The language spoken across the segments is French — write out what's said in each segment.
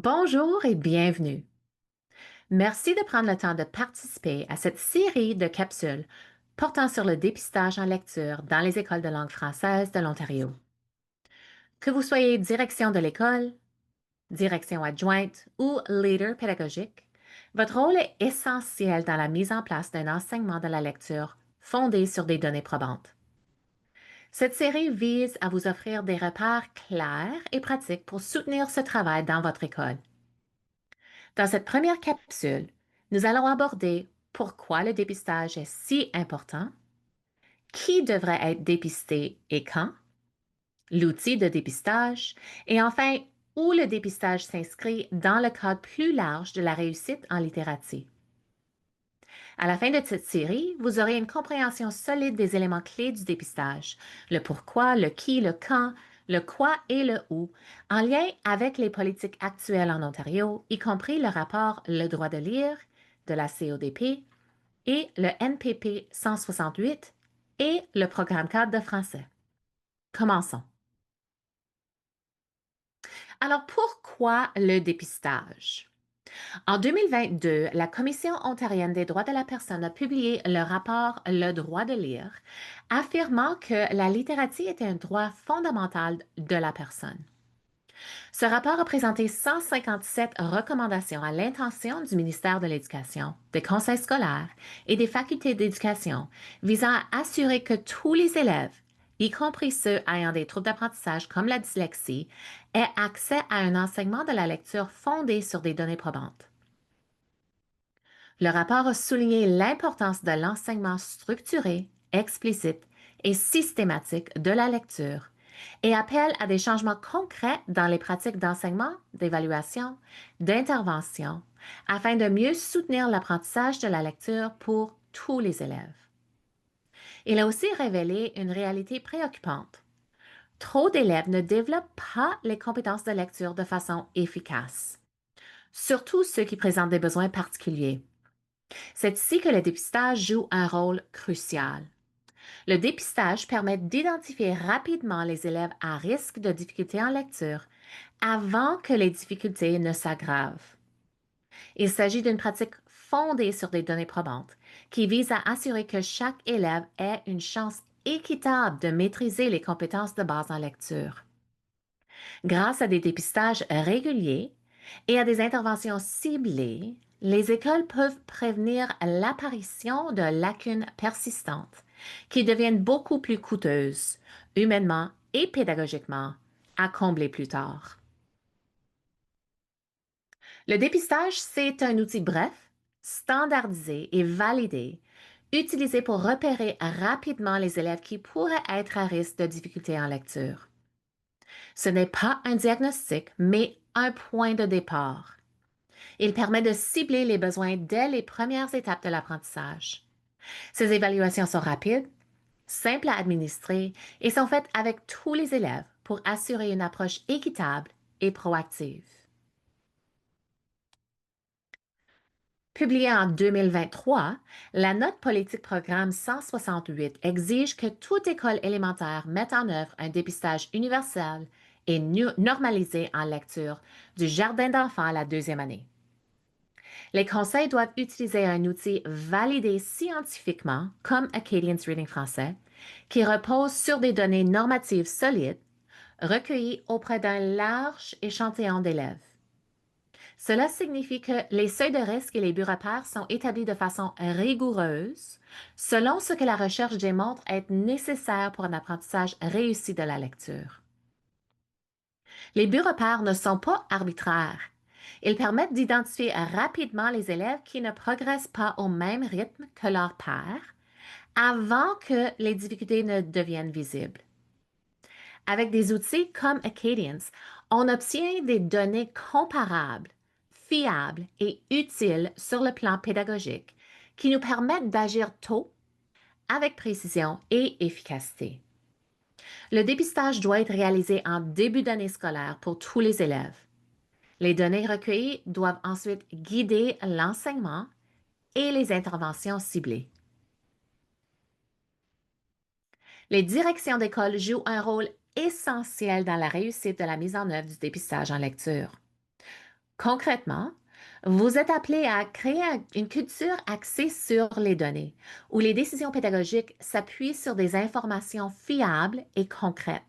Bonjour et bienvenue. Merci de prendre le temps de participer à cette série de capsules portant sur le dépistage en lecture dans les écoles de langue française de l'Ontario. Que vous soyez direction de l'école, direction adjointe ou leader pédagogique, votre rôle est essentiel dans la mise en place d'un enseignement de la lecture fondé sur des données probantes. Cette série vise à vous offrir des repères clairs et pratiques pour soutenir ce travail dans votre école. Dans cette première capsule, nous allons aborder pourquoi le dépistage est si important, qui devrait être dépisté et quand, l'outil de dépistage et enfin où le dépistage s'inscrit dans le cadre plus large de la réussite en littératie. À la fin de cette série, vous aurez une compréhension solide des éléments clés du dépistage, le pourquoi, le qui, le quand, le quoi et le où, en lien avec les politiques actuelles en Ontario, y compris le rapport Le droit de lire de la CODP et le NPP 168 et le programme cadre de français. Commençons. Alors, pourquoi le dépistage? En 2022, la Commission ontarienne des droits de la personne a publié le rapport Le droit de lire, affirmant que la littératie était un droit fondamental de la personne. Ce rapport a présenté 157 recommandations à l'intention du ministère de l'Éducation, des conseils scolaires et des facultés d'éducation visant à assurer que tous les élèves, y compris ceux ayant des troubles d'apprentissage comme la dyslexie, aient accès à un enseignement de la lecture fondé sur des données probantes. Le rapport a souligné l'importance de l'enseignement structuré, explicite et systématique de la lecture et appelle à des changements concrets dans les pratiques d'enseignement, d'évaluation, d'intervention, afin de mieux soutenir l'apprentissage de la lecture pour tous les élèves. Il a aussi révélé une réalité préoccupante. Trop d'élèves ne développent pas les compétences de lecture de façon efficace, surtout ceux qui présentent des besoins particuliers. C'est ici que le dépistage joue un rôle crucial. Le dépistage permet d'identifier rapidement les élèves à risque de difficultés en lecture avant que les difficultés ne s'aggravent. Il s'agit d'une pratique fondée sur des données probantes qui vise à assurer que chaque élève ait une chance équitable de maîtriser les compétences de base en lecture. Grâce à des dépistages réguliers et à des interventions ciblées, les écoles peuvent prévenir l'apparition de lacunes persistantes qui deviennent beaucoup plus coûteuses, humainement et pédagogiquement, à combler plus tard. Le dépistage, c'est un outil bref, standardisé et validé, utilisé pour repérer rapidement les élèves qui pourraient être à risque de difficultés en lecture. Ce n'est pas un diagnostic, mais un point de départ. Il permet de cibler les besoins dès les premières étapes de l'apprentissage. Ces évaluations sont rapides, simples à administrer et sont faites avec tous les élèves pour assurer une approche équitable et proactive. Publiée en 2023, la note politique programme 168 exige que toute école élémentaire mette en œuvre un dépistage universel et normalisé en lecture du jardin d'enfants à la deuxième année. Les conseils doivent utiliser un outil validé scientifiquement, comme Acadians Reading Français, qui repose sur des données normatives solides, recueillies auprès d'un large échantillon d'élèves. Cela signifie que les seuils de risque et les buts repères sont établis de façon rigoureuse, selon ce que la recherche démontre être nécessaire pour un apprentissage réussi de la lecture. Les buts repères ne sont pas arbitraires. Ils permettent d'identifier rapidement les élèves qui ne progressent pas au même rythme que leurs pairs avant que les difficultés ne deviennent visibles. Avec des outils comme Acadians, on obtient des données comparables, fiables et utiles sur le plan pédagogique qui nous permettent d'agir tôt, avec précision et efficacité. Le dépistage doit être réalisé en début d'année scolaire pour tous les élèves. Les données recueillies doivent ensuite guider l'enseignement et les interventions ciblées. Les directions d'école jouent un rôle essentiel dans la réussite de la mise en œuvre du dépistage en lecture. Concrètement, vous êtes appelé à créer une culture axée sur les données, où les décisions pédagogiques s'appuient sur des informations fiables et concrètes.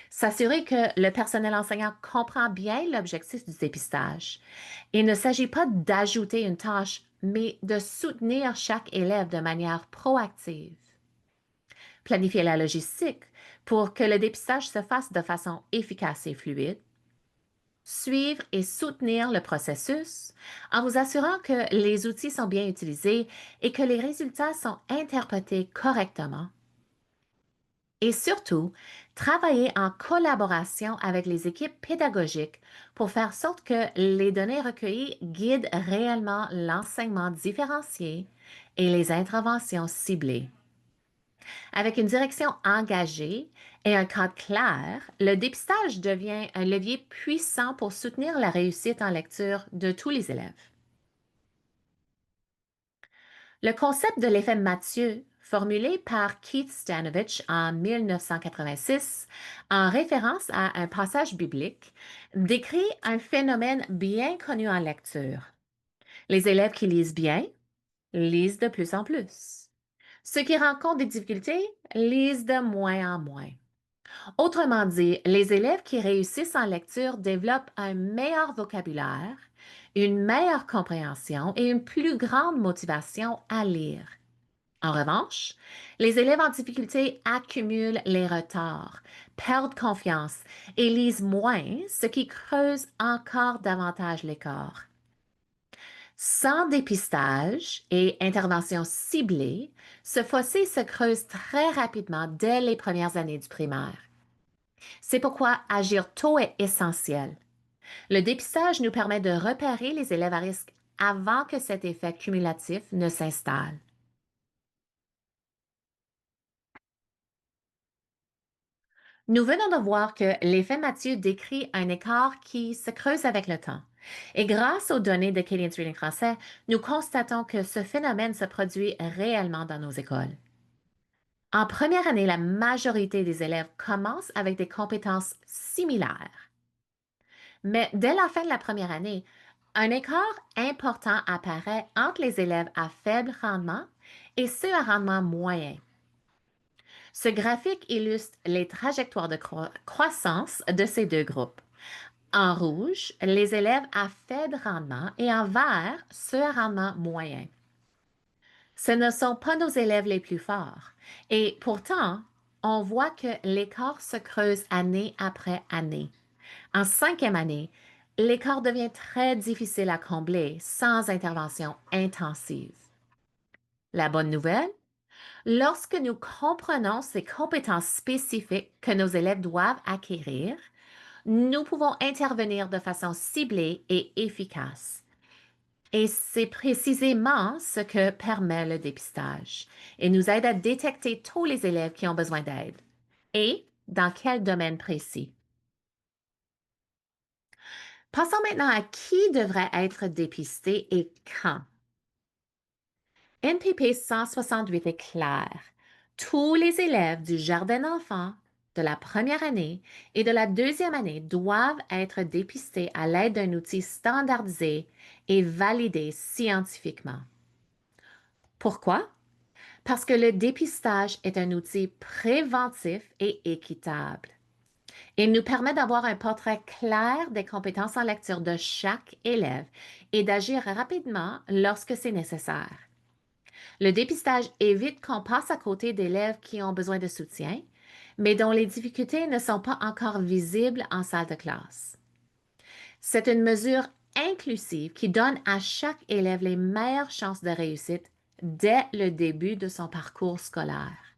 S'assurer que le personnel enseignant comprend bien l'objectif du dépistage. Il ne s'agit pas d'ajouter une tâche, mais de soutenir chaque élève de manière proactive. Planifier la logistique pour que le dépistage se fasse de façon efficace et fluide. Suivre et soutenir le processus en vous assurant que les outils sont bien utilisés et que les résultats sont interprétés correctement. Et surtout, travailler en collaboration avec les équipes pédagogiques pour faire sorte que les données recueillies guident réellement l'enseignement différencié et les interventions ciblées. Avec une direction engagée et un cadre clair, le dépistage devient un levier puissant pour soutenir la réussite en lecture de tous les élèves. Le concept de l'effet Mathieu, formulé par Keith Stanovich en 1986 en référence à un passage biblique, décrit un phénomène bien connu en lecture. Les élèves qui lisent bien lisent de plus en plus. Ceux qui rencontrent des difficultés lisent de moins en moins. Autrement dit, les élèves qui réussissent en lecture développent un meilleur vocabulaire, une meilleure compréhension et une plus grande motivation à lire. En revanche, les élèves en difficulté accumulent les retards, perdent confiance et lisent moins, ce qui creuse encore davantage l'écart. Sans dépistage et intervention ciblée, ce fossé se creuse très rapidement dès les premières années du primaire. C'est pourquoi agir tôt est essentiel. Le dépistage nous permet de repérer les élèves à risque avant que cet effet cumulatif ne s'installe. Nous venons de voir que l'effet Mathieu décrit un écart qui se creuse avec le temps. Et grâce aux données de Cadence Reading Français, nous constatons que ce phénomène se produit réellement dans nos écoles. En première année, la majorité des élèves commencent avec des compétences similaires. Mais dès la fin de la première année, un écart important apparaît entre les élèves à faible rendement et ceux à rendement moyen. Ce graphique illustre les trajectoires de croissance de ces deux groupes. En rouge, les élèves à faible rendement et en vert, ceux à rendement moyen. Ce ne sont pas nos élèves les plus forts et pourtant, on voit que l'écart se creuse année après année. En cinquième année, l'écart devient très difficile à combler sans intervention intensive. La bonne nouvelle, lorsque nous comprenons ces compétences spécifiques que nos élèves doivent acquérir, nous pouvons intervenir de façon ciblée et efficace. Et c'est précisément ce que permet le dépistage et nous aide à détecter tous les élèves qui ont besoin d'aide. Et dans quel domaine précis? Passons maintenant à qui devrait être dépisté et quand. NPP 168 est clair. Tous les élèves du jardin d'enfants de la première année et de la deuxième année doivent être dépistés à l'aide d'un outil standardisé et validé scientifiquement. Pourquoi? Parce que le dépistage est un outil préventif et équitable. Il nous permet d'avoir un portrait clair des compétences en lecture de chaque élève et d'agir rapidement lorsque c'est nécessaire. Le dépistage évite qu'on passe à côté d'élèves qui ont besoin de soutien, mais dont les difficultés ne sont pas encore visibles en salle de classe. C'est une mesure inclusive qui donne à chaque élève les meilleures chances de réussite dès le début de son parcours scolaire.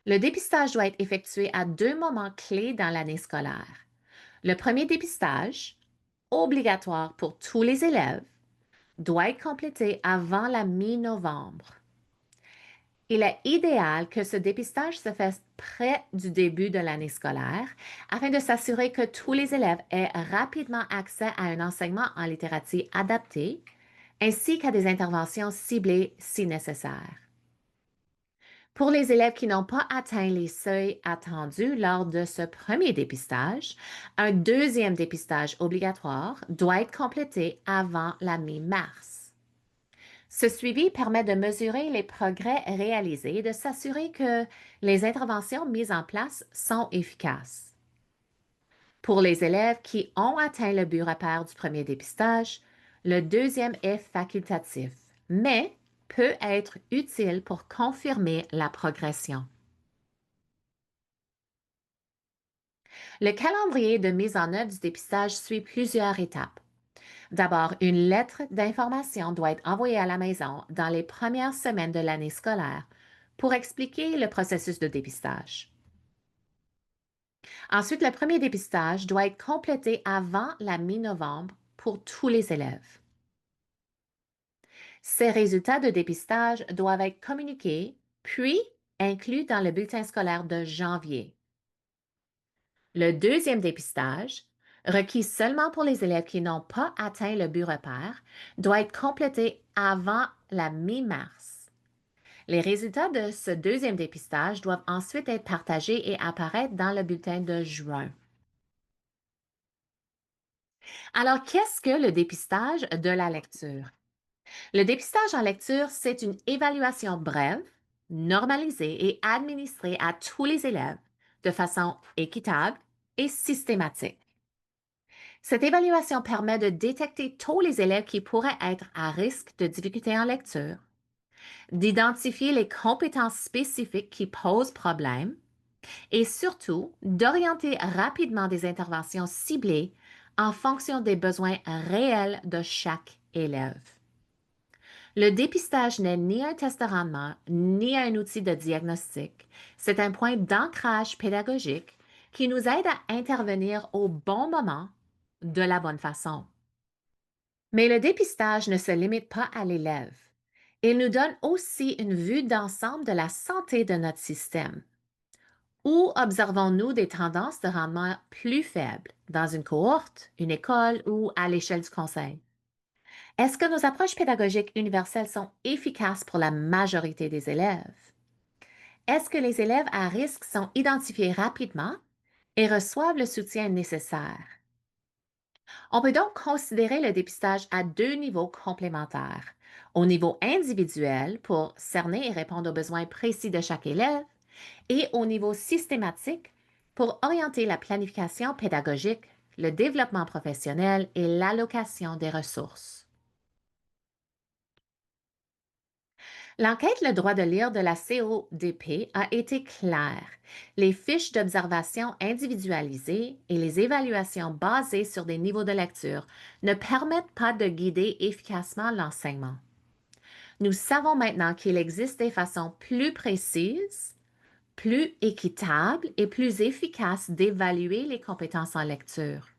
Le dépistage doit être effectué à deux moments clés dans l'année scolaire. Le premier dépistage, obligatoire pour tous les élèves, doit être complété avant la mi-novembre. Il est idéal que ce dépistage se fasse près du début de l'année scolaire afin de s'assurer que tous les élèves aient rapidement accès à un enseignement en littératie adapté ainsi qu'à des interventions ciblées si nécessaire. Pour les élèves qui n'ont pas atteint les seuils attendus lors de ce premier dépistage, un deuxième dépistage obligatoire doit être complété avant la mi-mars. Ce suivi permet de mesurer les progrès réalisés et de s'assurer que les interventions mises en place sont efficaces. Pour les élèves qui ont atteint le but repère du premier dépistage, le deuxième est facultatif, mais peut être utile pour confirmer la progression. Le calendrier de mise en œuvre du dépistage suit plusieurs étapes. D'abord, une lettre d'information doit être envoyée à la maison dans les premières semaines de l'année scolaire pour expliquer le processus de dépistage. Ensuite, le premier dépistage doit être complété avant la mi-novembre pour tous les élèves. Ces résultats de dépistage doivent être communiqués, puis inclus dans le bulletin scolaire de janvier. Le deuxième dépistage, requis seulement pour les élèves qui n'ont pas atteint le but repère, doit être complété avant la mi-mars. Les résultats de ce deuxième dépistage doivent ensuite être partagés et apparaître dans le bulletin de juin. Alors, qu'est-ce que le dépistage de la lecture? Le dépistage en lecture, c'est une évaluation brève, normalisée et administrée à tous les élèves de façon équitable et systématique. Cette évaluation permet de détecter tous les élèves qui pourraient être à risque de difficultés en lecture, d'identifier les compétences spécifiques qui posent problème et surtout d'orienter rapidement des interventions ciblées en fonction des besoins réels de chaque élève. Le dépistage n'est ni un test de rendement, ni un outil de diagnostic. C'est un point d'ancrage pédagogique qui nous aide à intervenir au bon moment, de la bonne façon. Mais le dépistage ne se limite pas à l'élève. Il nous donne aussi une vue d'ensemble de la santé de notre système. Où observons-nous des tendances de rendement plus faibles dans une cohorte, une école ou à l'échelle du conseil? Est-ce que nos approches pédagogiques universelles sont efficaces pour la majorité des élèves? Est-ce que les élèves à risque sont identifiés rapidement et reçoivent le soutien nécessaire? On peut donc considérer le dépistage à deux niveaux complémentaires. Au niveau individuel pour cerner et répondre aux besoins précis de chaque élève et au niveau systématique pour orienter la planification pédagogique, le développement professionnel et l'allocation des ressources. L'enquête Le droit de lire de la CODP a été claire. Les fiches d'observation individualisées et les évaluations basées sur des niveaux de lecture ne permettent pas de guider efficacement l'enseignement. Nous savons maintenant qu'il existe des façons plus précises, plus équitables et plus efficaces d'évaluer les compétences en lecture.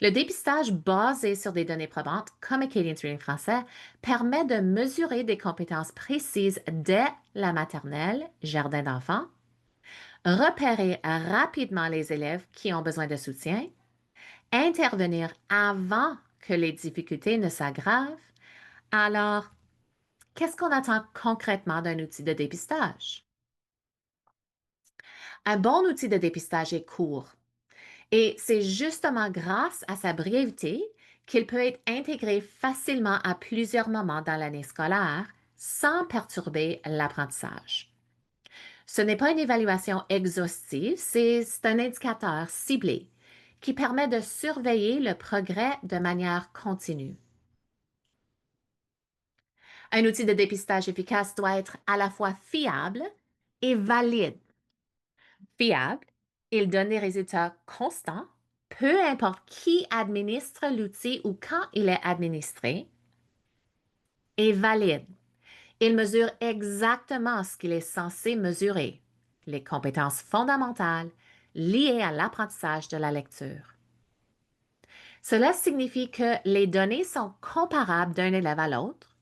Le dépistage basé sur des données probantes, comme Acadian Reading français, permet de mesurer des compétences précises dès la maternelle, jardin d'enfants, repérer rapidement les élèves qui ont besoin de soutien, intervenir avant que les difficultés ne s'aggravent. Alors, qu'est-ce qu'on attend concrètement d'un outil de dépistage? Un bon outil de dépistage est court. Et c'est justement grâce à sa brièveté qu'il peut être intégré facilement à plusieurs moments dans l'année scolaire sans perturber l'apprentissage. Ce n'est pas une évaluation exhaustive, c'est un indicateur ciblé qui permet de surveiller le progrès de manière continue. Un outil de dépistage efficace doit être à la fois fiable et valide. Fiable, il donne des résultats constants, peu importe qui administre l'outil ou quand il est administré, et valide. Il mesure exactement ce qu'il est censé mesurer, les compétences fondamentales liées à l'apprentissage de la lecture. Cela signifie que les données sont comparables d'un élève à l'autre,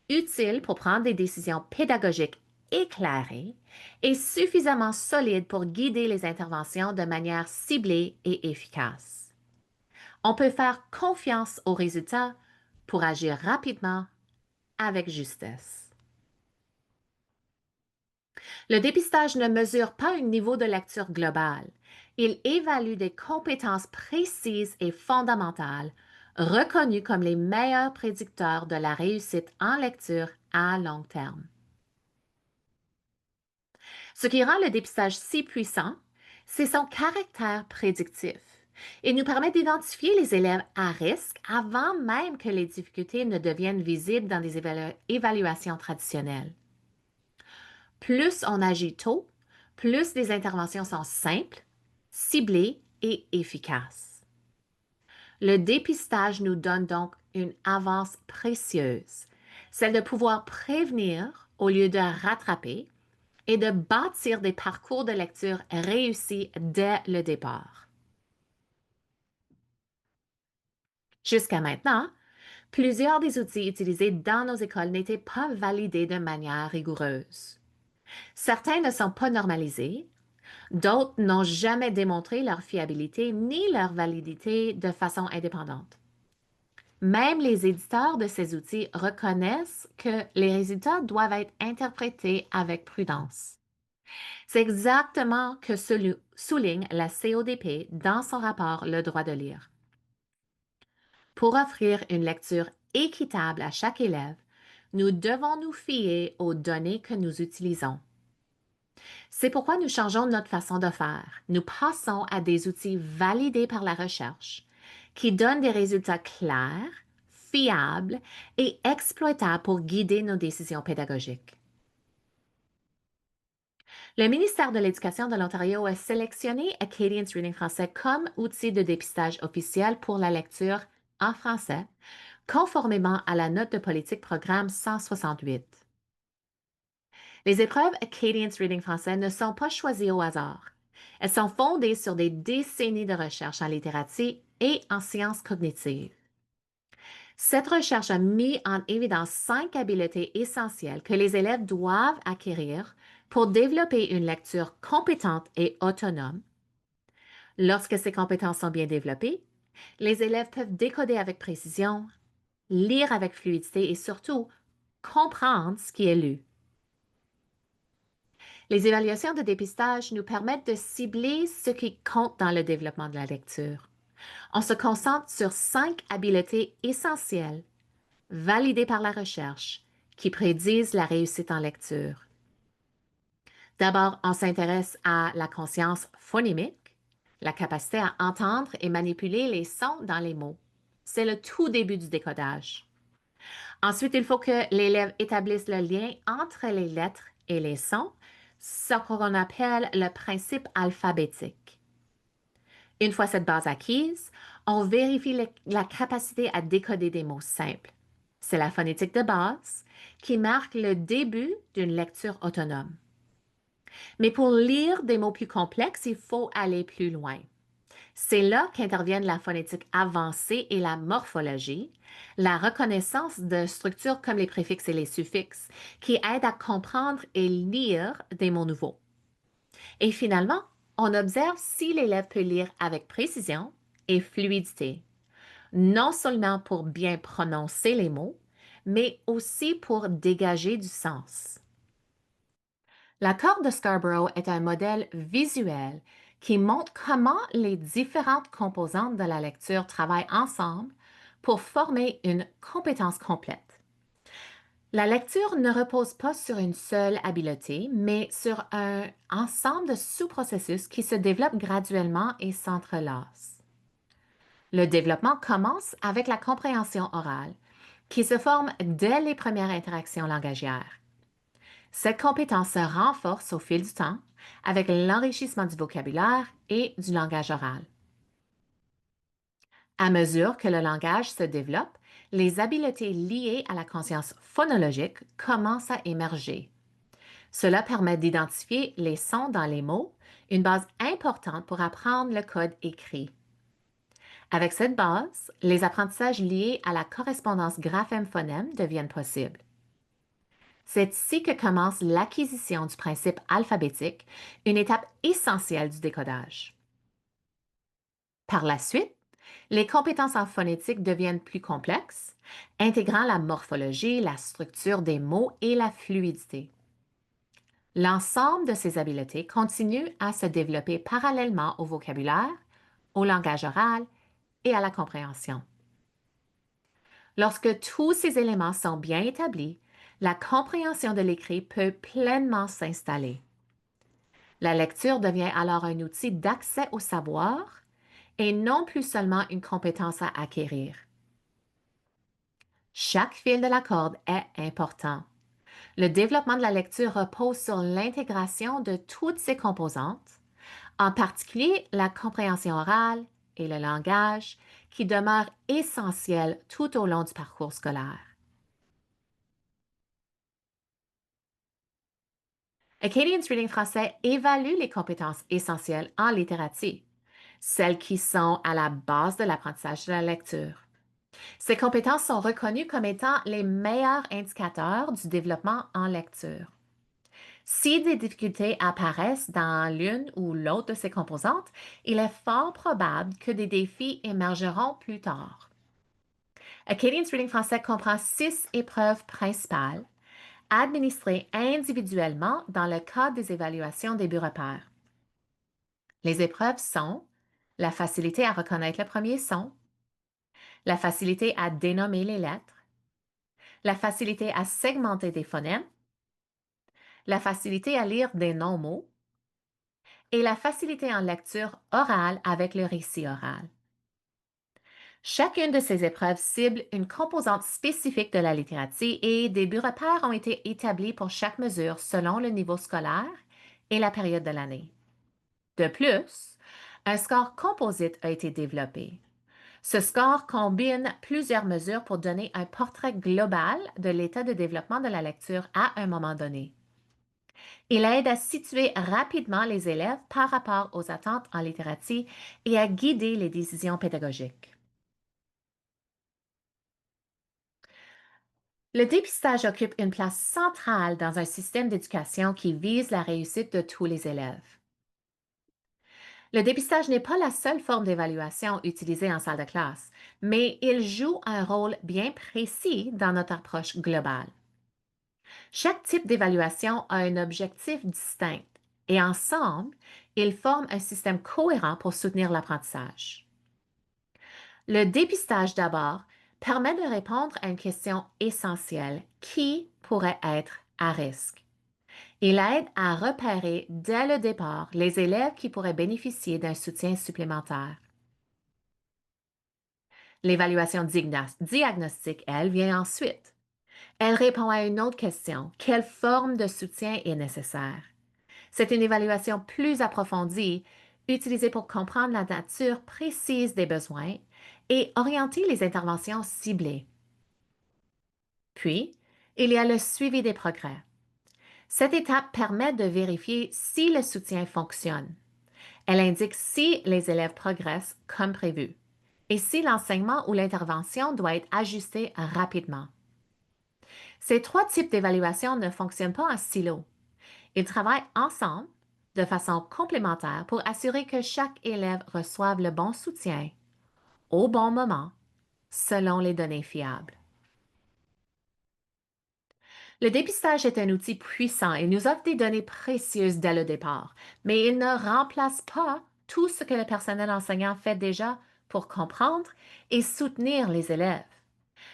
utiles pour prendre des décisions pédagogiques éclairées et suffisamment solides pour guider les interventions de manière ciblée et efficace. On peut faire confiance aux résultats pour agir rapidement avec justesse. Le dépistage ne mesure pas un niveau de lecture global. Il évalue des compétences précises et fondamentales, reconnues comme les meilleurs prédicteurs de la réussite en lecture à long terme. Ce qui rend le dépistage si puissant, c'est son caractère prédictif. Il nous permet d'identifier les élèves à risque avant même que les difficultés ne deviennent visibles dans des évaluations traditionnelles. Plus on agit tôt, plus les interventions sont simples, ciblées et efficaces. Le dépistage nous donne donc une avance précieuse, celle de pouvoir prévenir au lieu de rattraper et de bâtir des parcours de lecture réussis dès le départ. Jusqu'à maintenant, plusieurs des outils utilisés dans nos écoles n'étaient pas validés de manière rigoureuse. Certains ne sont pas normalisés, d'autres n'ont jamais démontré leur fiabilité ni leur validité de façon indépendante. Même les éditeurs de ces outils reconnaissent que les résultats doivent être interprétés avec prudence. C'est exactement ce que souligne la CODP dans son rapport Le droit de lire. Pour offrir une lecture équitable à chaque élève, nous devons nous fier aux données que nous utilisons. C'est pourquoi nous changeons notre façon de faire. Nous passons à des outils validés par la recherche qui donnent des résultats clairs, fiables et exploitables pour guider nos décisions pédagogiques. Le ministère de l'Éducation de l'Ontario a sélectionné Acadians Reading Français comme outil de dépistage officiel pour la lecture en français, conformément à la note de politique programme 168. Les épreuves Acadians Reading Français ne sont pas choisies au hasard. Elles sont fondées sur des décennies de recherche en littératie et en sciences cognitives. Cette recherche a mis en évidence 5 habiletés essentielles que les élèves doivent acquérir pour développer une lecture compétente et autonome. Lorsque ces compétences sont bien développées, les élèves peuvent décoder avec précision, lire avec fluidité et surtout comprendre ce qui est lu. Les évaluations de dépistage nous permettent de cibler ce qui compte dans le développement de la lecture. On se concentre sur 5 habiletés essentielles, validées par la recherche, qui prédisent la réussite en lecture. D'abord, on s'intéresse à la conscience phonémique, la capacité à entendre et manipuler les sons dans les mots. C'est le tout début du décodage. Ensuite, il faut que l'élève établisse le lien entre les lettres et les sons, ce qu'on appelle le principe alphabétique. Une fois cette base acquise, on vérifie la capacité à décoder des mots simples. C'est la phonétique de base qui marque le début d'une lecture autonome. Mais pour lire des mots plus complexes, il faut aller plus loin. C'est là qu'interviennent la phonétique avancée et la morphologie, la reconnaissance de structures comme les préfixes et les suffixes, qui aident à comprendre et lire des mots nouveaux. Et finalement, on observe si l'élève peut lire avec précision et fluidité, non seulement pour bien prononcer les mots, mais aussi pour dégager du sens. La corde de Scarborough est un modèle visuel qui montre comment les différentes composantes de la lecture travaillent ensemble pour former une compétence complète. La lecture ne repose pas sur une seule habileté, mais sur un ensemble de sous-processus qui se développent graduellement et s'entrelacent. Le développement commence avec la compréhension orale, qui se forme dès les premières interactions langagières. Cette compétence se renforce au fil du temps avec l'enrichissement du vocabulaire et du langage oral. À mesure que le langage se développe, les habiletés liées à la conscience phonologique commencent à émerger. Cela permet d'identifier les sons dans les mots, une base importante pour apprendre le code écrit. Avec cette base, les apprentissages liés à la correspondance graphème-phonème deviennent possibles. C'est ici que commence l'acquisition du principe alphabétique, une étape essentielle du décodage. Par la suite, les compétences en phonétique deviennent plus complexes, intégrant la morphologie, la structure des mots et la fluidité. L'ensemble de ces habiletés continue à se développer parallèlement au vocabulaire, au langage oral et à la compréhension. Lorsque tous ces éléments sont bien établis, la compréhension de l'écrit peut pleinement s'installer. La lecture devient alors un outil d'accès au savoir et non plus seulement une compétence à acquérir. Chaque fil de la corde est important. Le développement de la lecture repose sur l'intégration de toutes ses composantes, en particulier la compréhension orale et le langage, qui demeurent essentiels tout au long du parcours scolaire. Acadians Reading français évalue les compétences essentielles en littératie, celles qui sont à la base de l'apprentissage de la lecture. Ces compétences sont reconnues comme étant les meilleurs indicateurs du développement en lecture. Si des difficultés apparaissent dans l'une ou l'autre de ces composantes, il est fort probable que des défis émergeront plus tard. Acadians Reading français comprend 6 épreuves principales, administrées individuellement dans le cadre des évaluations des bureaux pairs. Les épreuves sont la facilité à reconnaître le premier son, la facilité à dénommer les lettres, la facilité à segmenter des phonèmes, la facilité à lire des non-mots et la facilité en lecture orale avec le récit oral. Chacune de ces épreuves cible une composante spécifique de la littératie et des bureaux pairs ont été établis pour chaque mesure selon le niveau scolaire et la période de l'année. De plus, un score composite a été développé. Ce score combine plusieurs mesures pour donner un portrait global de l'état de développement de la lecture à un moment donné. Il aide à situer rapidement les élèves par rapport aux attentes en littératie et à guider les décisions pédagogiques. Le dépistage occupe une place centrale dans un système d'éducation qui vise la réussite de tous les élèves. Le dépistage n'est pas la seule forme d'évaluation utilisée en salle de classe, mais il joue un rôle bien précis dans notre approche globale. Chaque type d'évaluation a un objectif distinct et ensemble, ils forment un système cohérent pour soutenir l'apprentissage. Le dépistage d'abord permet de répondre à une question essentielle: qui pourrait être à risque? Il aide à repérer dès le départ les élèves qui pourraient bénéficier d'un soutien supplémentaire. L'évaluation diagnostique, elle, vient ensuite. Elle répond à une autre question: quelle forme de soutien est nécessaire? C'est une évaluation plus approfondie, utilisée pour comprendre la nature précise des besoins et orienter les interventions ciblées. Puis, il y a le suivi des progrès. Cette étape permet de vérifier si le soutien fonctionne. Elle indique si les élèves progressent comme prévu et si l'enseignement ou l'intervention doit être ajusté rapidement. Ces trois types d'évaluation ne fonctionnent pas en silo. Ils travaillent ensemble de façon complémentaire pour assurer que chaque élève reçoive le bon soutien au bon moment selon les données fiables. Le dépistage est un outil puissant et nous offre des données précieuses dès le départ, mais il ne remplace pas tout ce que le personnel enseignant fait déjà pour comprendre et soutenir les élèves.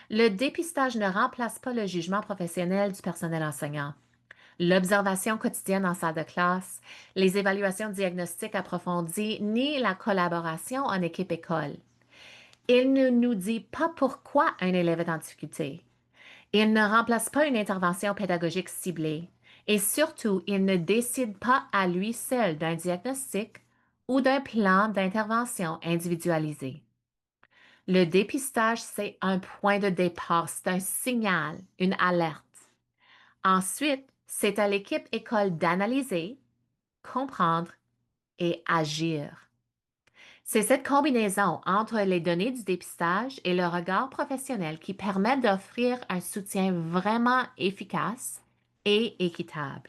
Le dépistage ne remplace pas le jugement professionnel du personnel enseignant. L'observation quotidienne en salle de classe, les évaluations diagnostiques approfondies, ni la collaboration en équipe école. Il ne nous dit pas pourquoi un élève est en difficulté. Il ne remplace pas une intervention pédagogique ciblée. Et surtout, il ne décide pas à lui seul d'un diagnostic ou d'un plan d'intervention individualisé. Le dépistage, c'est un point de départ, c'est un signal, une alerte. Ensuite, c'est à l'équipe école d'analyser, comprendre et agir. C'est cette combinaison entre les données du dépistage et le regard professionnel qui permet d'offrir un soutien vraiment efficace et équitable.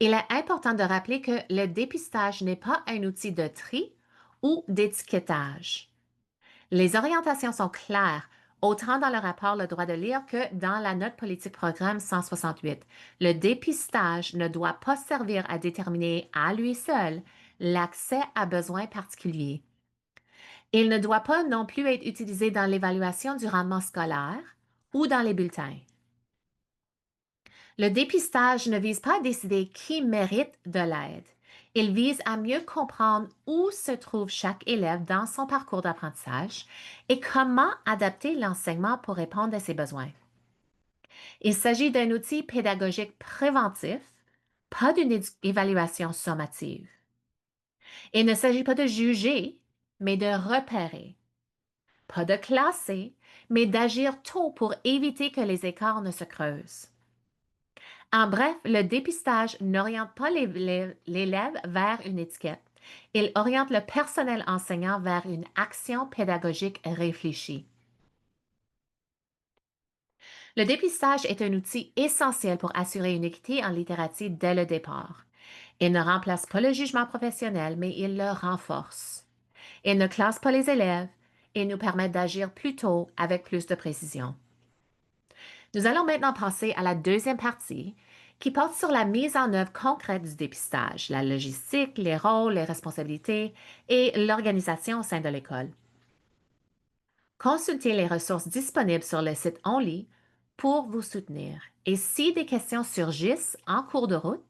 Il est important de rappeler que le dépistage n'est pas un outil de tri ou d'étiquetage. Les orientations sont claires autant dans le rapport Le droit de lire que dans la note politique programme 168. Le dépistage ne doit pas servir à déterminer à lui seul l'accès à besoins particuliers. Il ne doit pas non plus être utilisé dans l'évaluation du rendement scolaire ou dans les bulletins. Le dépistage ne vise pas à décider qui mérite de l'aide. Il vise à mieux comprendre où se trouve chaque élève dans son parcours d'apprentissage et comment adapter l'enseignement pour répondre à ses besoins. Il s'agit d'un outil pédagogique préventif, pas d'une évaluation sommative. Il ne s'agit pas de juger, mais de repérer. Pas de classer, mais d'agir tôt pour éviter que les écarts ne se creusent. En bref, le dépistage n'oriente pas l'élève vers une étiquette. Il oriente le personnel enseignant vers une action pédagogique réfléchie. Le dépistage est un outil essentiel pour assurer une équité en littératie dès le départ. Il ne remplace pas le jugement professionnel, mais il le renforce. Il ne classe pas les élèves et nous permet d'agir plus tôt avec plus de précision. Nous allons maintenant passer à la deuxième partie qui porte sur la mise en œuvre concrète du dépistage, la logistique, les rôles, les responsabilités et l'organisation au sein de l'école. Consultez les ressources disponibles sur le site Only pour vous soutenir. Et si des questions surgissent en cours de route,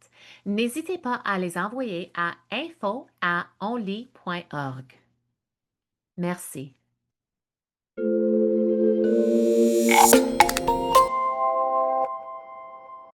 n'hésitez pas à les envoyer à info@only.org. Merci.